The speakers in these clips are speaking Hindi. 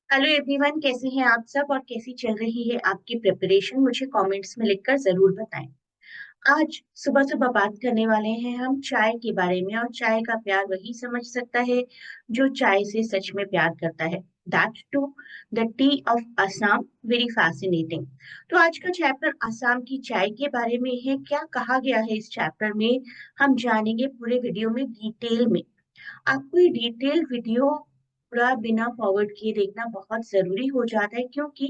हेलो एवरीवन, कैसे हैं आप सब और कैसी चल रही है आपकी प्रिपरेशन? मुझे कमेंट्स में लिखकर जरूर बताएं। आज सुबह सुबह बात करने वाले हैं हम चाय के बारे में। और चाय का प्यार वही समझ सकता है जो चाय से सच में प्यार करता है। That to the tea of Assam, very fascinating. तो आज का चैप्टर असम की चाय के बारे में है। क्या कहा गया है इस चैप्टर में, हम जानेंगे पूरे वीडियो में डिटेल में। आपको ये डिटेल वीडियो पूरा बिना फॉरवर्ड किए देखना बहुत जरूरी हो जाता है, क्योंकि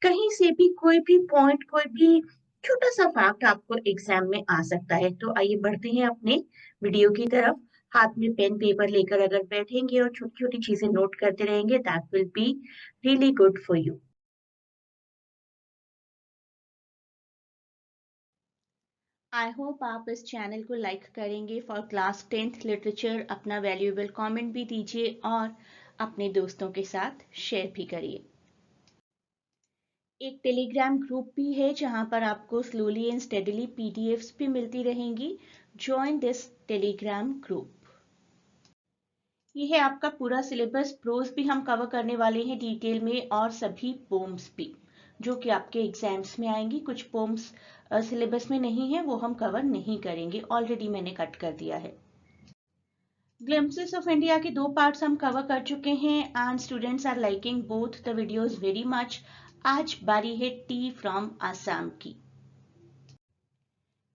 कहीं से भी कोई भी पॉइंट, कोई भी छोटा सा फैक्ट आपको एग्जाम में आ सकता है। तो आइए बढ़ते हैं अपने वीडियो की तरफ। हाथ में पेन पेपर लेकर अगर बैठेंगे और छोटी छोटी चीजें नोट करते रहेंगे, that will be really good for you. I hope आप इस चैनल को लाइक करेंगे फॉर क्लास 10th लिटरेचर। अपना वैल्यूएबल कमेंट भी दीजिए और अपने दोस्तों के साथ शेयर भी करिए। एक टेलीग्राम ग्रुप भी है जहां पर आपको स्लोली एंड स्टेडीली पीडीएफ्स भी मिलती रहेंगी। Join this Telegram group. ये है आपका पूरा सिलेबस। प्रोज भी हम कवर करने वाले हैं डिटेल में और सभी पोम्स भी जो कि आपके एग्जाम्स में आएंगी। कुछ पोम्स सिलेबस में नहीं है, वो हम कवर नहीं करेंगे, ऑलरेडी मैंने कट कर दिया है। ग्लिम्पसेस ऑफ इंडिया के 2 पार्ट्स हम कवर कर चुके हैं and students are liking both the videos very much. आज बारी है टी फ्रॉम आसाम की।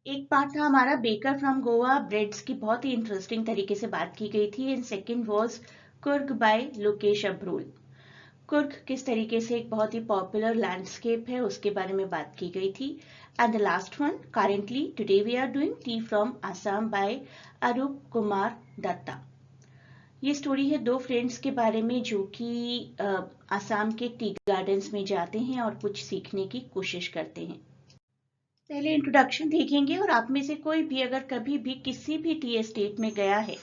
एक पार्ट था हमारा बेकर फ्रॉम गोवा, ब्रेड्स की बहुत ही इंटरेस्टिंग तरीके से बात की गई थी। And second was Coorg by Lokesh Abrol. Coorg किस तरीके से एक बहुत ही पॉपुलर लैंडस्केप है उसके बारे में बात की गई थी। And the last one, currently today we are doing tea from Assam by Arup Kumar Dutta. ये स्टोरी है 2 फ्रेंड्स के बारे में जो कि आसाम के टी गार्डन्स में जाते हैं और कुछ सीखने की कोशिश करते हैं। पहले इंट्रोडक्शन देखेंगे और आप में से कोई भी अगर कभी भी किसी भी टी एस्टेट में गया है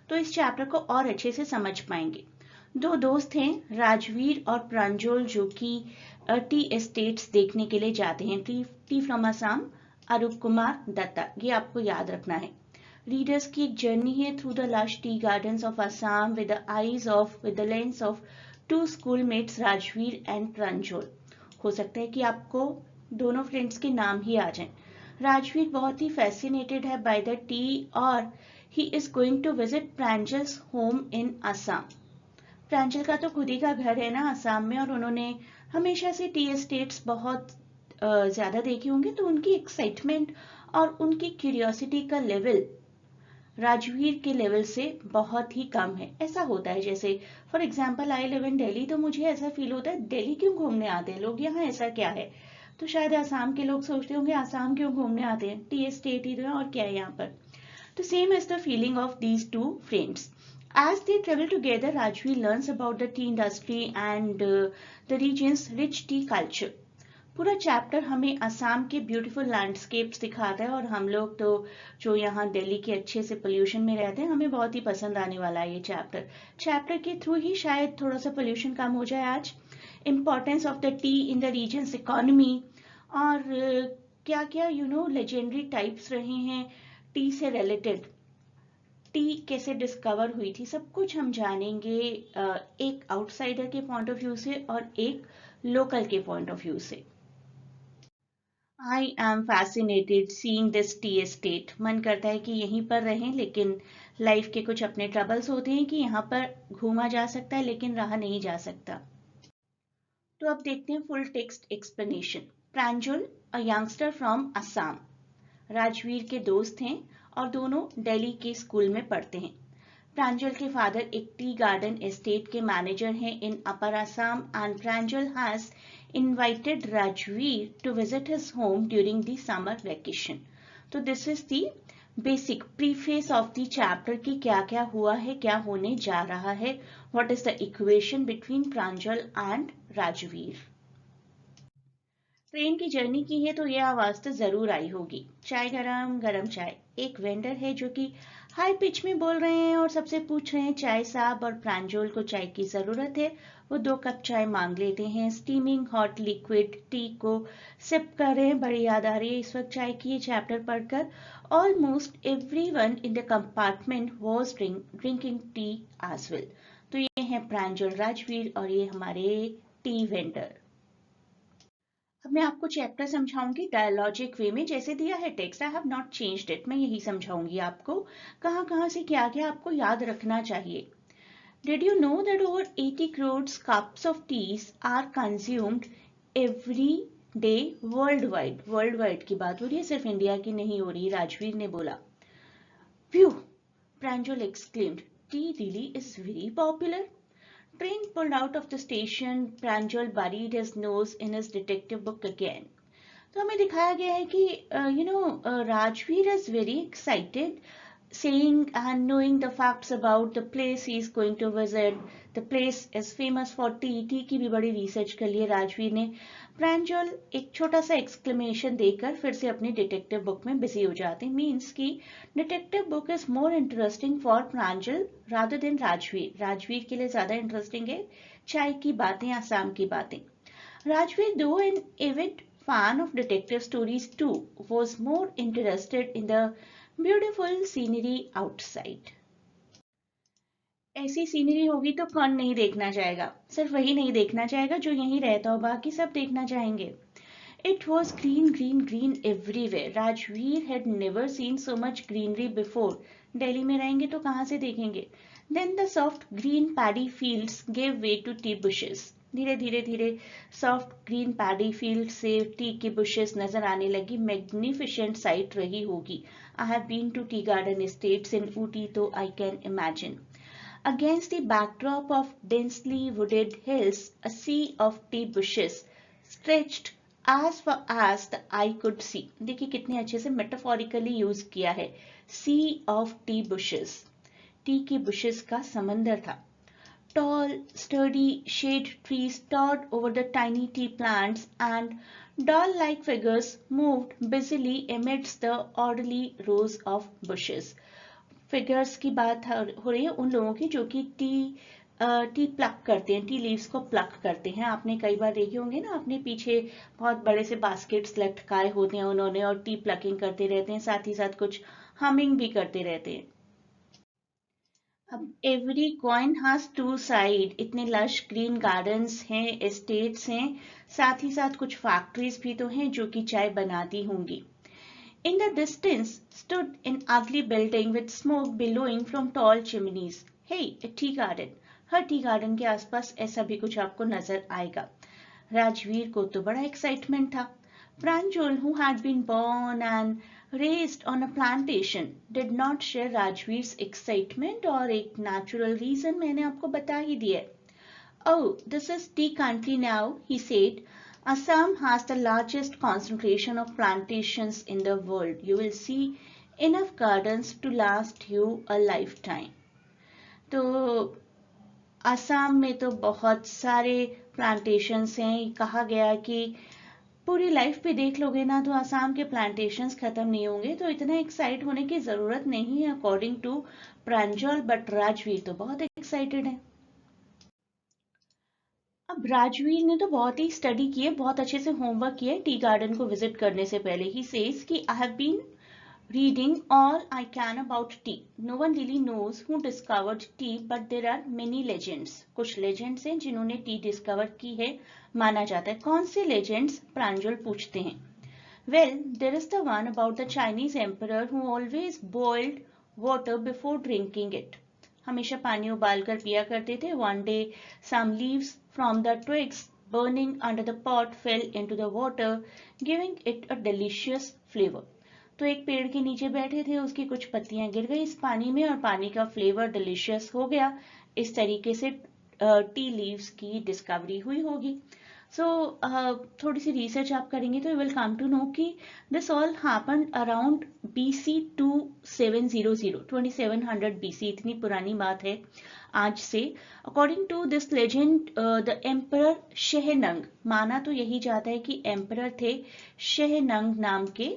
तो इस चैप्टर को और अच्छे से समझ पाएंगे। 2 दोस्त हैं, राजवीर और प्रांजोल, जो कि टी एस्टेट्स देखने के लिए जाते हैं। टी फ्रॉम आसाम, अरूप कुमार दत्ता, ये आपको याद रखना है। रीडर्स की एक जर्नी है through the lush tea gardens of Assam with the lens of 2 schoolmates Rajveer and Pranjol. हो सकता है कि आपको दोनों फ्रेंड्स के नाम ही आ जाएं। राजवीर बहुत ही फैसिनेटेड है बाय द टी और he is going to visit Pranjal's home in Assam. Pranjal का तो खुद ही का घर है ना असम में, और उन्होंने हमेशा से टी एस्टेट्स बहुत ज्यादा देखे होंगे, तो उनकी एक्साइटमेंट और उनकी क्यूरियोसिटी का लेवल राजवीर के लेवल से बहुत ही कम है। ऐसा होता है, जैसे for example I live in Delhi, तो मुझे ऐसा फील होता है दिल्ली क्यों घूमने आते हैं लोग, यहाँ ऐसा क्या है। तो शायद आसाम के लोग सोचते होंगे आसाम क्यों घूमने आते हैं, टी स्टेट ही तो है और क्या है यहाँ पर। तो same is the feeling of these 2 friends. As they travel together, Rajveer learns about the tea industry and the region's rich tea culture. पूरा चैप्टर हमें असम के ब्यूटीफुल लैंडस्केप्स दिखाता है, और हम लोग तो जो यहाँ दिल्ली के अच्छे से पोल्यूशन में रहते हैं, हमें बहुत ही पसंद आने वाला है ये चैप्टर। चैप्टर के थ्रू ही शायद थोड़ा सा पोल्यूशन कम हो जाए आज। Importance of the tea in the region's economy, और क्या क्या लेजेंडरी टाइप्स रहे हैं टी से रिलेटेड। टी कैसे डिस्कवर हुई थी, सब कुछ हम जानेंगे, एक आउटसाइडर के पॉइंट ऑफ व्यू से और एक लोकल के पॉइंट ऑफ व्यू से। I am fascinated seeing this tea estate. मन करता है कि यहीं पर रहें, लेकिन लाइफ के कुछ अपने ट्रबल्स होते हैं कि यहाँ पर घूमा जा सकता है लेकिन रहा नहीं जा सकता। तो अब देखते हैं full text explanation. Pranjul, a youngster from Assam, Rajveer के दोस्त हैं और दोनों दिल्ली के स्कूल में पढ़ते हैं। प्रांजल के फादर एक टी गार्डन एस्टेट के मैनेजर हैं in upper Assam, and Pranjal has invited Rajveer to visit his home during the summer vacation. तो this is the basic preface of the chapter कि क्या क्या हुआ है, क्या होने जा रहा है, what is the equation between Pranjal and Rajveer. Train की जर्नी की है तो ये आवाज तो जरूर आई होगी, चाय गरम गरम चाय। एक वेंडर है जो कि हाई पिच में बोल रहे हैं और सबसे पूछ रहे हैं चाय साहब, और प्रांजोल को चाय की जरूरत है। वो 2 कप चाय मांग लेते हैं। स्टीमिंग हॉट लिक्विड टी को सिप कर रहे हैं। बड़ी याद आ रही है इस वक्त चाय की ये चैप्टर पढ़कर। Almost everyone in the compartment was drinking tea as well. तो ये हैं प्रांजल, राजवीर और ये हमारे टी वेंडर। अब मैं आपको चैप्टर समझाऊंगी डायलॉजिक वे में, जैसे दिया है text, I have not changed it, मैं यही समझाऊंगी आपको, कहाँ कहाँ से क्या क्या आपको याद रखना चाहिए। Did you know that over 80 crores cups of teas are consumed every day worldwide? Worldwide की बात हो रही है, सिर्फ इंडिया की नहीं हो रही, राजवीर ने बोला। Phew! Pranjal exclaimed. Tea really is very popular. Train pulled out of the station. Pranjal buried his nose in his detective book again. तो हमें दिखाया गया है कि Rajveer is very excited saying and knowing the facts about the place he is going to visit. The place is famous for tea. T की भी बड़ी रिसर्च कर ली है राजवीर ने। प्रांजल एक छोटा सा एक्सक्लेमेशन देकर फिर से अपनी डिटेक्टिव बुक में बिजी हो जाते हैं। मीन्स कि detective book is more interesting for Pranjal rather than Rajveer. Rajveer के लिए ज्यादा इंटरेस्टिंग है चाय की बातें, आसाम की बातें। Rajveer, though an avid fan of detective stories too, was more interested in the beautiful scenery outside. ऐसी सीनरी होगी तो कौन नहीं देखना चाहेगा, सिर्फ वही नहीं देखना चाहेगा जो यहीं रहता हो, बाकी सब देखना चाहेंगे। It was green, green, green everywhere. Rajveer had never seen so much greenery before. Delhi में रहेंगे तो कहाँ से देखेंगे? Then the soft green paddy fields gave way to tea bushes. धीरे धीरे धीरे सॉफ्ट ग्रीन पैडी फील्ड से टी की बुशेस नजर आने लगी। मैग्निफिशेंट साइट रही होगी। I have been to tea garden estates in Ooty, तो I can imagine. Against the backdrop of densely wooded hills, a sea of tea bushes stretched as far as the eye could see. देखिए कितने अच्छे से मेटाफोरिकली यूज किया है। Sea of tea bushes. T की बुशेस का समंदर था। Tall, sturdy shade trees towered over the tiny tea plants, and doll-like figures moved busily amidst the orderly rows of bushes. Figures की बात हो रही है उन लोगों की जो कि टी प्लक करते हैं, टी लीव्स को प्लक करते हैं। आपने कई बार देखे होंगे ना, अपने पीछे बहुत बड़े से बास्केट्स लटकाए होते हैं उन्होंने और टी प्लकिंग करते रहते हैं, साथ ही साथ कुछ हमिंग भी करते रहते हैं। अब every coin has two side, इतने लश ग्रीन गार्डन्स हैं, एस्टेट्स हैं, साथ ही साथ कुछ फैक्ट्रीज भी तो हैं जो कि चाय बनाती होंगी। In the distance stood an ugly building with smoke billowing from tall chimneys. Hey, a tea garden. Her tea garden के आसपास ऐसा भी कुछ आपको नजर आएगा। राजवीर को तो बड़ा एक्साइटमेंट था। Pranjal, who had been born and raised on a plantation, did not share Rajveer's excitement, और एक natural reason मैंने आपको बता ही दिया। Oh, this is tea country now, he said. Assam has the largest concentration of plantations in the world. You will see enough gardens to last you a lifetime. तो असम में तो बहुत सारे प्लांटेशंस हैं। कहा गया कि पूरी लाइफ पे देख लोगे ना तो असम के प्लांटेशंस खत्म नहीं होंगे। तो इतना एक्साइट होने की जरूरत नहीं है according to Pranjal, but Rajveer तो बहुत एक्साइटेड है। अब राजवीर ने तो बहुत ही स्टडी की है, बहुत अच्छे से होमवर्क किया है टी गार्डन को विजिट करने से पहले। ही सेज कि I have been reading all I can about tea. No one really knows who discovered tea, but there are many legends. कुछ लेजेंड्स हैं जिन्होंने टी डिस्कवर की है, माना जाता है। कौन से लेजेंड्स, प्रांजल पूछते हैं। Well, there is the one about the Chinese emperor who always boiled water before drinking it. हमेशा पानी उबाल कर पिया करते थे। One day some leaves from the twigs burning under the pot fell into the water, giving it a delicious flavor. तो एक पेड़ के नीचे बैठे थे, उसकी कुछ पत्तियां गिर गई इस पानी में और पानी का फ्लेवर डिलीशियस हो गया। इस तरीके से टी लीव्स की डिस्कवरी हुई होगी। सो थोड़ी सी रिसर्च आप करेंगे तो you will come to know कि this all happened around BC 2700, 2700 BC, इतनी पुरानी बात है आज से। According to this legend the emperor Shennong, माना तो यही जाता है कि एम्परर थे शेहनंग नाम के।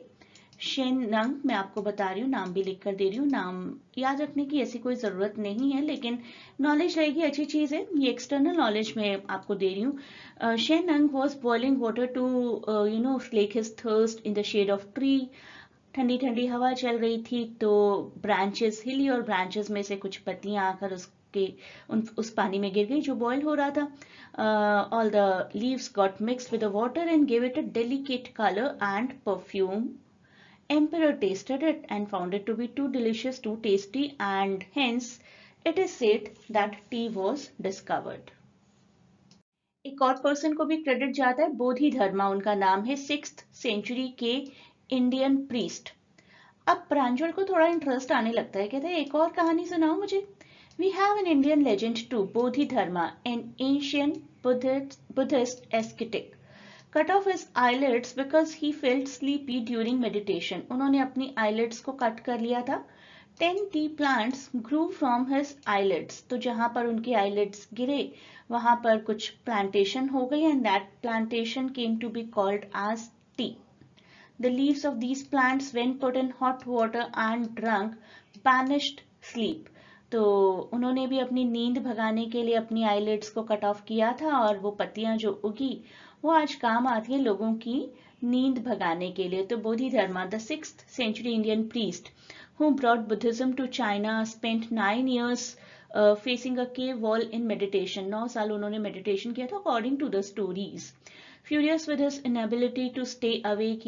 शेनंग, मैं आपको बता रही हूँ, नाम भी लिख कर दे रही हूँ। नाम याद रखने की ऐसी कोई जरूरत नहीं है, लेकिन नॉलेज रहेगी, अच्छी चीज है। ये एक्सटर्नल नॉलेज में आपको दे रही हूँ। Shennong was boiling water to slake his thirst in the shade of tree. ठंडी ठंडी हवा चल रही थी तो ब्रांचेस हिली और ब्रांचेस में से कुछ पत्तियां आकर उस के उस पानी में गिर गई जो बॉयल हो रहा था. All the leaves got mixed with the water and give it a delicate colour and perfume. Emperor tasted it and found it to be too delicious, too tasty, and hence it is said that tea was discovered. एक और पर्सन को भी क्रेडिट जाता है, बोधि धर्मा उनका नाम है, 6th सेंचुरी के इंडियन प्रीस्ट. अब प्रांजल को थोड़ा इंटरेस्ट आने लगता है, कहते हैं एक और कहानी सुनाओ मुझे. We have an Indian legend too, Bodhi Dharma, an ancient Buddhist ascetic, cut off his eyelids because he felt sleepy during meditation. उन्होंने अपनी eyelids को कट कर लिया था. 10 tea plants grew from his eyelids. तो जहां पर उनके eyelids गिरे वहां पर कुछ plantation हो गई and that plantation came to be called as tea. The leaves of these plants when put in hot water and drunk banished sleep. तो उन्होंने भी अपनी नींद भगाने के लिए अपनी आईलिड्स को कट ऑफ किया था और वो पत्तियां जो उगी वो आज काम आती है लोगों की नींद भगाने के लिए. तो Bodhi Dharma, the 6th century Indian priest who brought Buddhism to China, spent 9 years facing a cave wall in meditation. 9 साल उन्होंने मेडिटेशन किया था according to the stories. Furious with his inability to stay awake,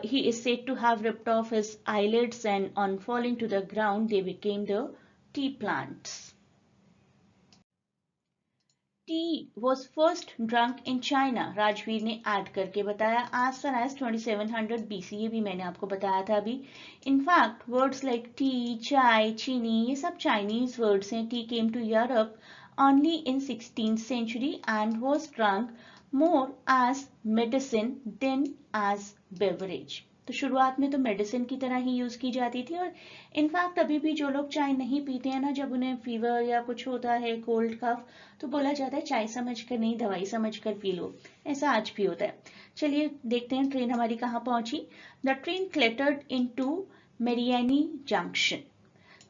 he is said to have ripped off his eyelids and on falling to the ground they became the tea plants. Tea was first drunk in China. Rajveer ने ऐड करके बताया. As far as 2700 BC, ये भी मैंने आपको बताया था अभी. In fact, words like tea, chai, चीनी ये सब Chinese words हैं. Tea came to Europe only in 16th century and was drunk more as medicine than as beverage. तो शुरुआत में तो मेडिसिन की तरह ही यूज की जाती थी और इनफैक्ट अभी भी जो लोग चाय नहीं पीते हैं ना, जब उन्हें फीवर या कुछ होता है, कोल्ड कफ, तो बोला जाता है चाय समझकर नहीं दवाई समझकर पी लो. ऐसा आज भी होता है. चलिए देखते हैं ट्रेन हमारी कहाँ पहुंची. The train clattered into Mariani junction.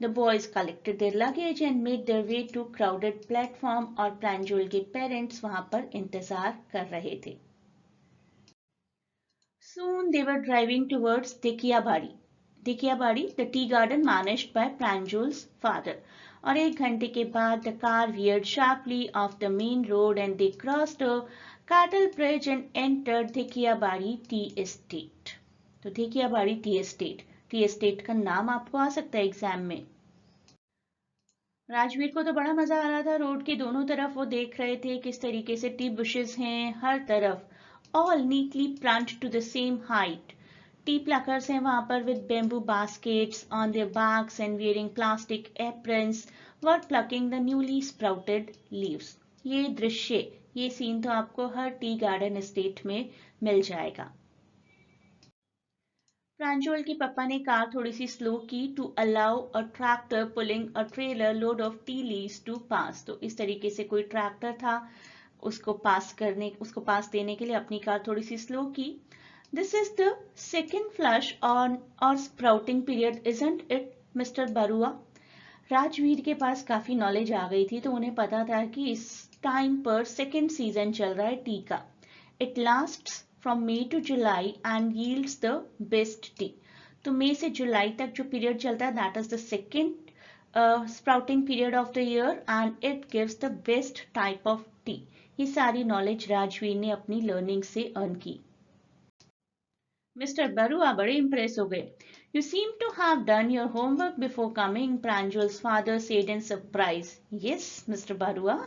The boys collected their luggage and made their way to crowded platform और प्रांजल के पेरेंट्स वहां पर इंतजार कर रहे थे. Soon they were driving towards Dekiabadi. Dekiabadi, the tea garden managed by Pranjal's father. और 1 घंटे के बाद the car veered sharply off the main road and they crossed a cattle bridge and entered Dekiabadi tea estate. तो Dekiabadi tea estate. Tea estate का नाम आपको आ सकता है एग्जाम में. राजवीर को तो बड़ा मजा आ रहा था. रोड के दोनों तरफ वो देख रहे थे किस तरीके से टी बुशेस हैं हर तरफ, all neatly planted to the same height. T pluckers हैं वहां पर with bamboo baskets on their backs and wearing plastic aprons were plucking the newly sprouted leaves. ये दृश्य, ये सीन तो आपको हर टी गार्डन एस्टेट में मिल जाएगा. प्रांजल की पापा ने कार थोड़ी सी स्लो की to allow a tractor pulling a trailer load of tea leaves to pass. तो इस तरीके से कोई ट्रैक्टर था, उसको पास देने के लिए अपनी कार थोड़ी सी स्लो की. This is the second flush on और sprouting period isn't it mister Barua. Rajveer के पास काफी नॉलेज आ गई थी तो उन्हें पता था कि इस टाइम पर सेकेंड सीजन चल रहा है टी का. It lasts from May to July and yields the best tea. तो मई से जुलाई तक जो पीरियड चलता है that is the second sprouting period of the year and it gives the best type of tea. ये सारी नॉलेज राजवीर ने अपनी लर्निंग से अर्न की. मिस्टर बरुआ बड़े इंप्रेस हो गए. You seem to have done your homework before coming, Pranjal's father said in surprise. Yes, Mr. Barua.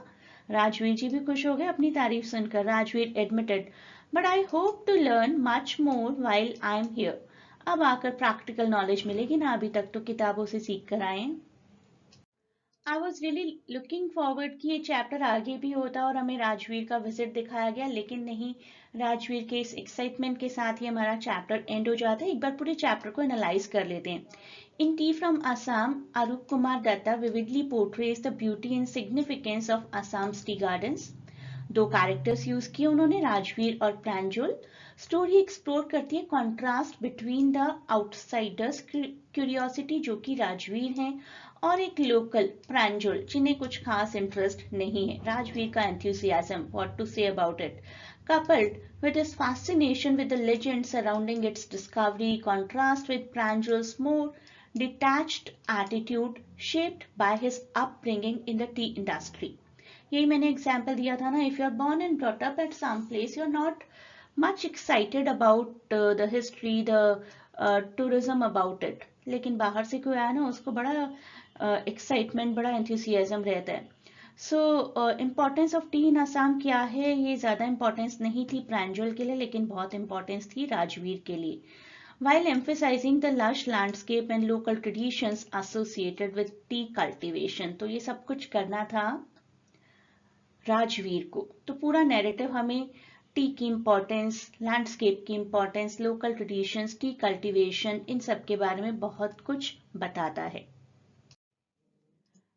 Rajveer जी भी खुश हो गए अपनी तारीफ सुनकर. Rajveer admitted, but I hope to learn much more while I am here. अब आकर प्रैक्टिकल नॉलेज मिलेगी ना, अभी तक तो किताबों से सीख कर आए. I was really looking forward कि ये चैप्टर आगे भी होता और हमें राजवीर का विजिट दिखाया गया, लेकिन नहीं, राजवीर के इस एक्साइटमेंट के साथ ही हमारा चैप्टर एंड हो जाता है. एक बार पूरे चैप्टर को एनालाइज कर लेते हैं. In Tea from Assam, Arup Kumar Datta vividly portrays the beauty and significance of Assam's tea gardens. 2 characters use किए उन्होंने, राजवीर और प्रांजल. स्टोरी एक्सप्लोर करती है contrast between the outsiders curiosity जो कि राजवीर हैं और एक लोकल प्रांजल जिन्हें कुछ खास इंटरेस्ट नहीं है. राजवीर का enthusiasm, what to say about it, coupled with his fascination with the legend surrounding its discovery, contrast with Pranjal's more detached attitude shaped by his upbringing in the tea industry. यही मैंने एग्जाम्पल दिया था ना, if you are born and brought up at some place, you're not much excited about the history, the tourism about it. लेकिन बाहर से कोई आया ना, उसको बड़ा एक्साइटमेंट, बड़ा एंथुसियाज्म रहता है. सो इम्पोर्टेंस ऑफ टी इन असम क्या है, ये ज़्यादा इम्पोर्टेंस नहीं थी प्रांजल के लिए, लेकिन बहुत इम्पोर्टेंस थी राजवीर के लिए. While emphasizing the lush landscape and local traditions associated with tea cultivation, तो ये सब कुछ करना था राजवीर को. तो पूरा नैरेटिव हमें टी की इम्पोर्टेंस, लैंडस्केप की importance, local traditions, tea cultivation, इन सब के बारे में बहुत कुछ बताता है.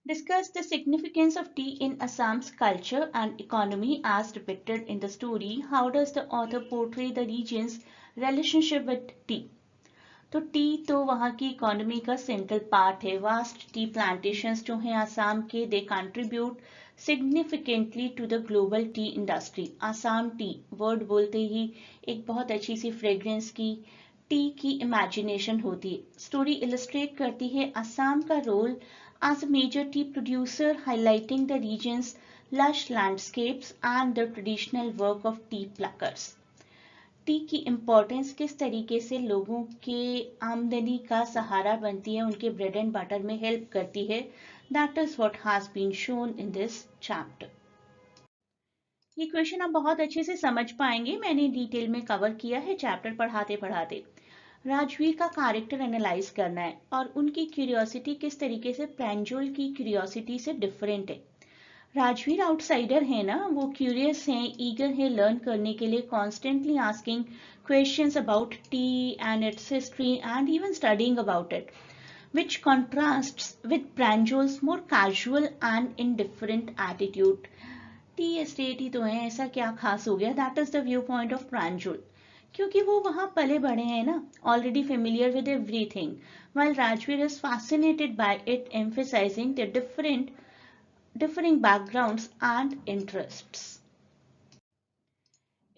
Discuss the significance of tea in Assam's culture and economy as depicted in the story. How does the author portray the region's relationship with tea? तो टी तो वहाँ की इकोनॉमी का सेंट्रल पार्ट है. वास्ट टी प्लांटेशंस जो हैं आसाम के, they contribute significantly to the global tea industry. Assam tea word बोलते ही एक बहुत अच्छी सी फ्रेग्रेंस की इमेजिनेशन होती है. स्टोरी इलस्ट्रेट करती है आसाम का role as a major tea producer, highlighting the region's lush landscapes and the traditional work of tea pluckers. T की इम्पोर्टेंस किस तरीके से लोगों के आमदनी का सहारा बनती है, उनके ब्रेड एंड बटर में हेल्प करती है, that is what has been shown in this chapter. ये क्वेश्चन आप बहुत अच्छे से समझ पाएंगे, मैंने डिटेल में कवर किया है चैप्टर पढ़ाते पढ़ाते. राजवीर का कैरेक्टर एनालाइज करना है और उनकी क्यूरियोसिटी किस तरीके से प्रांजल की क्यूरियोसिटी से डिफरेंट है. राजवीर आउटसाइडर है ना, वो क्यूरियस हैं, ईगर है लर्न करने के लिए, constantly asking questions about tea and its history and even studying about it, which contrasts with Pranjal's more casual and indifferent attitude. Tea estate ही तो है, ऐसा क्या खास हो गया, that is the view point of Pranjal, क्योंकि वो वहां पले बड़े हैं ना, already familiar with everything, while Rajveer is fascinated by it, emphasizing the differing backgrounds and interests.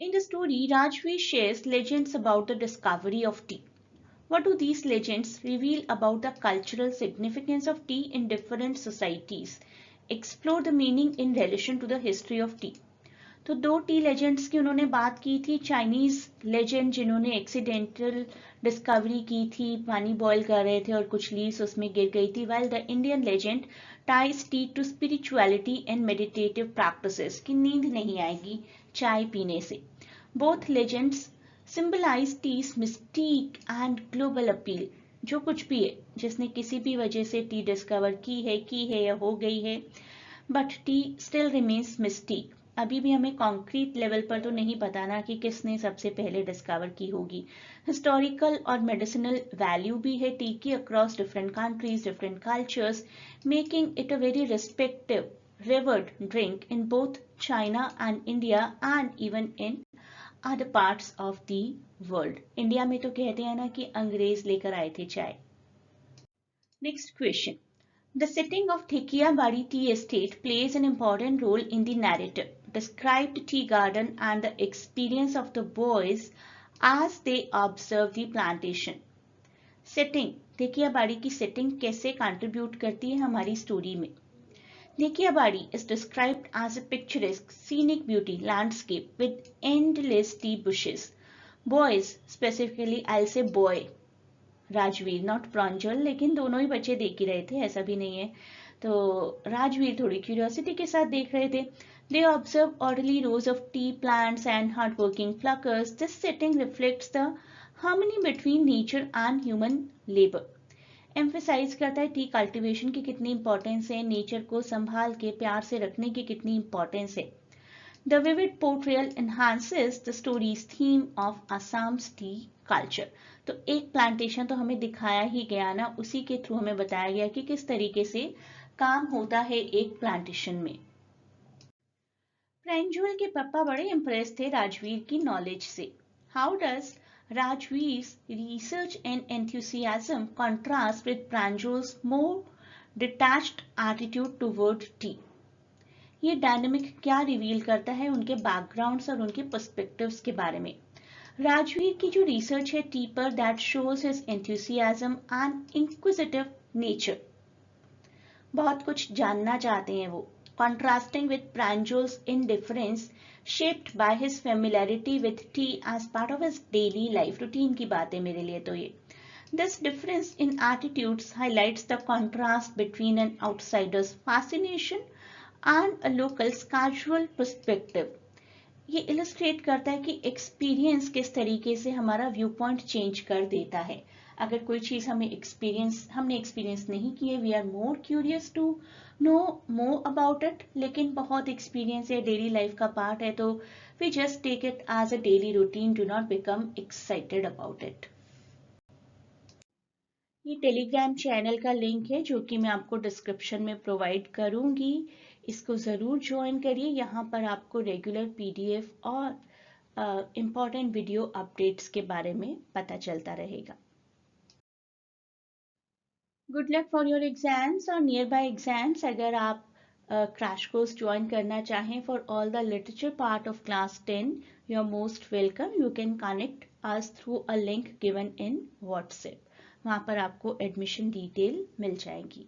In the story, Rajveer shares legends about the discovery of tea. What do these legends reveal about the cultural significance of tea in different societies? Explore the meaning in relation to the history of tea. तो दो टी लेजेंड्स की उन्होंने बात की थी. चाइनीज लेजेंड जिन्होंने एक्सीडेंटल डिस्कवरी की थी, पानी बॉईल कर रहे थे और कुछ लीव्स उसमें गिर गई थी, while the Indian legend ties tea to spirituality and meditative practices, की नींद नहीं आएगी चाय पीने से. Both legends symbolize tea's mystique and global appeal. जो कुछ भी है, जिसने किसी भी वजह से टी डिस्कवर की है या हो गई है, but T still remains Mystique. अभी भी हमें कॉन्क्रीट लेवल पर तो नहीं पता ना कि किसने सबसे पहले डिस्कवर की होगी. हिस्टोरिकल और मेडिसिनल वैल्यू भी है टी की across different countries, different cultures, making it a very respective revered drink in both China and India and even in other parts of the world. India में तो कहते हैं ना कि अंग्रेज लेकर आए थे चाय. Next question. The setting of Thekiabadi tea estate plays an important role in the narrative. Describe the tea garden and the experience of the boys as they observe the plantation. Setting, Thekiabadi की setting कैसे contribute करती है हमारी story में. Thekiabadi is described as a picturesque, scenic beauty landscape with endless tea bushes. Boys, specifically I'll say boy, Rajveer, not Pranjal, लेकिन दोनों ही बच्चे देख ही रहे थे, ऐसा भी नहीं है. तो राजवीर थोड़ी क्यूरियोसिटी के साथ देख रहे थे. They observe orderly rows of tea plants and hard working pluckers. This setting reflects the harmony between nature and human labour. Emphasize करता है टी कल्टिवेशन की कितनी इंपॉर्टेंस है, नेचर को संभाल के प्यार से रखने की कितनी इंपॉर्टेंस है. The vivid portrayal enhances the story's theme of Assam's tea culture. तो एक प्लांटेशन तो हमें दिखाया ही गया ना, उसी के थ्रू हमें बताया गया कि किस तरीके से काम होता है एक प्लांटेशन में. प्रांजल के पापा बड़े इम्प्रेस थे राजवीर की नॉलेज से. How does Rajveer's research and enthusiasm contrast with Pranjal's more detached attitude toward tea? ये डायनेमिक क्या रिवील करता है उनके बैकग्राउंड्स और उनके पर्सपेक्टिव्स के बारे में. राजवीर की जो रिसर्च है tipper that shows his enthusiasm and inquisitive nature, बहुत कुछ जानना चाहते हैं वो, contrasting with Pranjol's indifference shaped by his familiarity with tea as part of his daily life routine की बात है मेरे लिए तो ये. This difference in attitudes highlights the contrast between an outsider's fascination and a local's casual perspective. ये इलस्ट्रेट करता है कि एक्सपीरियंस किस तरीके से हमारा व्यू पॉइंट चेंज कर देता है. अगर कोई चीज़ हमने एक्सपीरियंस नहीं की है, we are more curious to know more about it, लेकिन बहुत एक्सपीरियंस या डेली लाइफ का पार्ट है तो we just take it as a daily routine, do not become excited about it. ये टेलीग्राम चैनल का लिंक है जो कि मैं आपको डिस्क्रिप्शन में प्रोवाइड करूंगी. इसको ज़रूर ज्वाइन करिए. यहाँ पर आपको रेगुलर पीडीएफ और इम्पॉर्टेंट वीडियो अपडेट्स के बारे में पता चलता रहेगा. Good luck for your exams और नियर बाय एग्जाम्स. अगर आप क्रैश कोर्स ज्वाइन करना चाहें for all the literature part of class 10, you are most welcome. You can connect us through a link given in WhatsApp. वहाँ पर आपको एडमिशन डिटेल मिल जाएगी.